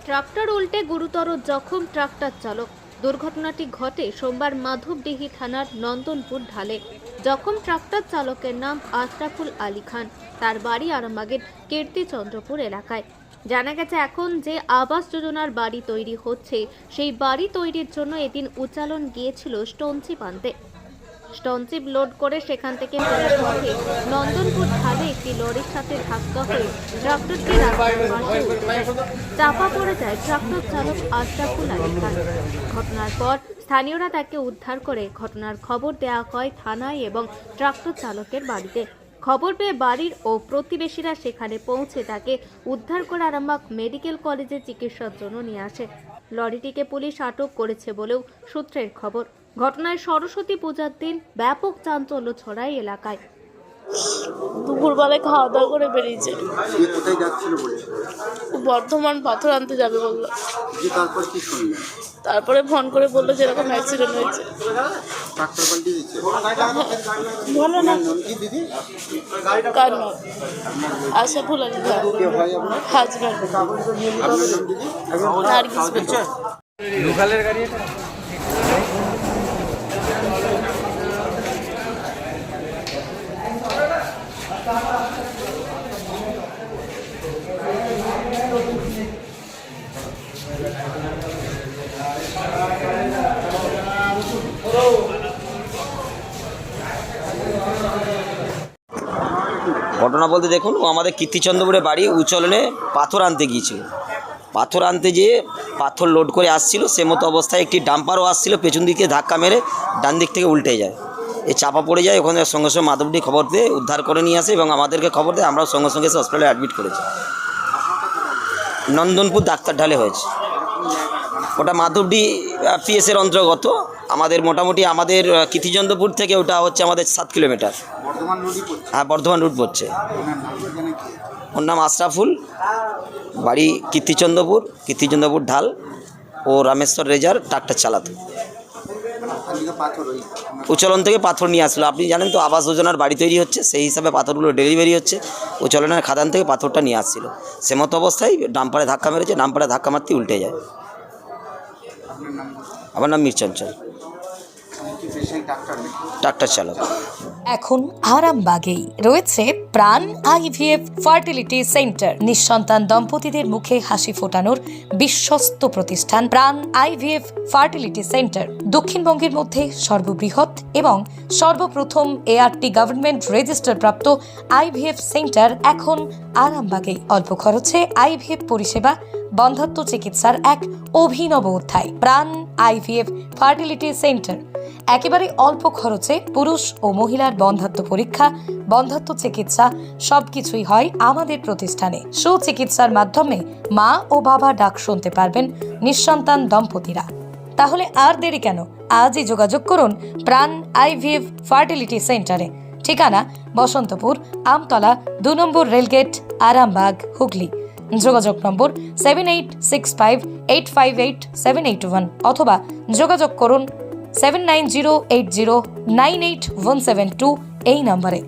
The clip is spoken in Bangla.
ট্রাক্টর উল্টে গুরুতর জখম ট্রাক্টর চালক। দুর্ঘটনাটি ঘটে সোমবার মাধবডিহি থানার নন্দনপুর ঢালে। জখম ট্রাক্টর চালকের নাম আশরাফুল আলী খান। তার বাড়ি আরামবাগের কীর্তিচন্দ্রপুর এলাকায়। জানা গেছে, এখন যে আবাস যোজনার বাড়ি তৈরি হচ্ছে, সেই বাড়ি তৈরির জন্য এদিন উচালন গিয়েছিল স্টোনচিপ আনতে। স্টোনচিপ লোড করে সেখান থেকে ফেরার পথে নন্দনপুর ঢালে একটি লরির সাথে ধাক্কা হয়ে ট্রাক্টরটি রাস্তার পাশে চাপা পড়ে যায় ট্রাক্টর চালক আশরাফুল আলী খান। ঘটনার পর স্থানীয়রা তাকে উদ্ধার করে ঘটনার খবর দেওয়া হয় থানায় এবং ট্রাক্টর চালকের বাড়িতে। খবর পেয়ে বাড়ির ও প্রতিবেশীরা সেখানে পৌঁছে তাকে উদ্ধার করে আরামবাগ মেডিকেল কলেজে চিকিৎসার জন্য নিয়ে আসে। লরিটিকে পুলিশ আটক করেছে বলেও সূত্রের খবর। ঘটনায় সরস্বতী পূজার দিন ব্যাপক চাঞ্চল্য ছড়ায় এলাকায়। দুপুরবেলায় খাওয়া দাওয়া করে বেরিয়েছে। কোথায় যাচ্ছিল বলছে? বর্ধমান পাথর আনতে যাবে বললো। তারপর কি শুনলেন? তারপরে ফোন করে বললো যে এরকম অ্যাক্সিডেন্ট হয়েছে। ট্রাক্টর পাল্টে দিচ্ছে? বলো না কি দিদি? কার নাম? আশরাফুল আলী খান, কে হয় আপনার? হাজব্যান্ড। আপনার নাম দিদি? নার্গিস বেগম। লোকালের গাড়ি এটা? ঘটনা বলতে দেখুন, ও আমাদের কীর্তিচন্দ্রপুরে বাড়ি উচলনে পাথর আনতে গিয়েছিল। পাথর আনতে যেয়ে পাথর লোড করে আসছিল, সে মতো অবস্থায় একটি ডাম্পারও আসছিল, পেছন দিকে ধাক্কা মেরে ডান দিক থেকে উল্টে যায়। এ চাপা পড়ে যায়। ওখানে সঙ্গে সঙ্গে মাধবডি খবর দিয়ে উদ্ধার করে নিয়ে আসে এবং আমাদেরকে খবর দেয়। আমরাও সঙ্গে সঙ্গে হসপিটালে অ্যাডমিট করেছি। নন্দনপুর ডাক্তার ঢালে হয়েছে। ওটা মাধবডি পিএসের অন্তর্গত। আমাদের মোটামুটি আমাদের কীর্তিচন্দ্রপুর থেকে ওটা হচ্ছে আমাদের 7 কিলোমিটার। হ্যাঁ, বর্ধমান রুট পড়ছে। ওর নাম আশরাফুল, বাড়ি কীর্তিচন্দ্রপুর ঢাল। ও রামেশ্বর রেজার ট্রাক্টর চালাতো। উচলন থেকে পাথর নিয়ে আসলো। আপনি জানেন তো, আবাস যোজনার বাড়ি তৈরি হচ্ছে, সেই হিসাবে পাথরগুলো ডেলিভারি হচ্ছে। উচলনের খাদান থেকে পাথরটা নিয়ে আসছিল। সে মতো অবস্থায় ডাম্পারে ধাক্কা মেরেছে। ডাম্পারে ধাক্কা মারতে উল্টে যায়। আমার নাম মিরচঞ্চল, ট্রাক্টর চালক। এখন আরামবাগেই রয়েছে প্রাণ আইভিএফ ফার্টিলিটি সেন্টার। নিঃসন্তান দম্পতিদের মুখে হাসি ফোটানোর বিশ্বস্ত প্রতিষ্ঠান প্রাণ আইভিএফ ফার্টিলিটি সেন্টার। দক্ষিণবঙ্গের মধ্যে সর্ববৃহৎ এবং সর্বপ্রথম এআরটি গভর্নমেন্ট রেজিস্টার প্রাপ্ত আইভিএফ সেন্টার এখন আরামবাগেই। অল্প খরচে আইভিএফ পরিষেবা, বন্ধাত্ব চিকিৎসার এক অভিনব অধ্যায়। প্রাণ আইভিএফ ফার্টিলিটি সেন্টার একেবারে অল্প খরচে পুরুষ ও মহিলার বন্ধাত্ব পরীক্ষা, বন্ধাত্ব চিকিৎসা সবকিছুই হয় আমাদের প্রতিষ্ঠানে। সুচিকিৎসার মাধ্যমে মা ও বাবা ডাক শুনতে পারবেন নিঃসন্তান দম্পতিরা। তাহলে আর দেরি কেন? আজই যোগাযোগ করুন প্রাণ আইভিএফ ফার্টিলিটি সেন্টারে। ঠিকানা বসন্তপুর, আমতলা, 2 নম্বর রেলগেট, আরামবাগ, হুগলি। যোগাযোগ নম্বর 7865858781 অথবা যোগাযোগ করুন 7908098172 এই নম্বরে।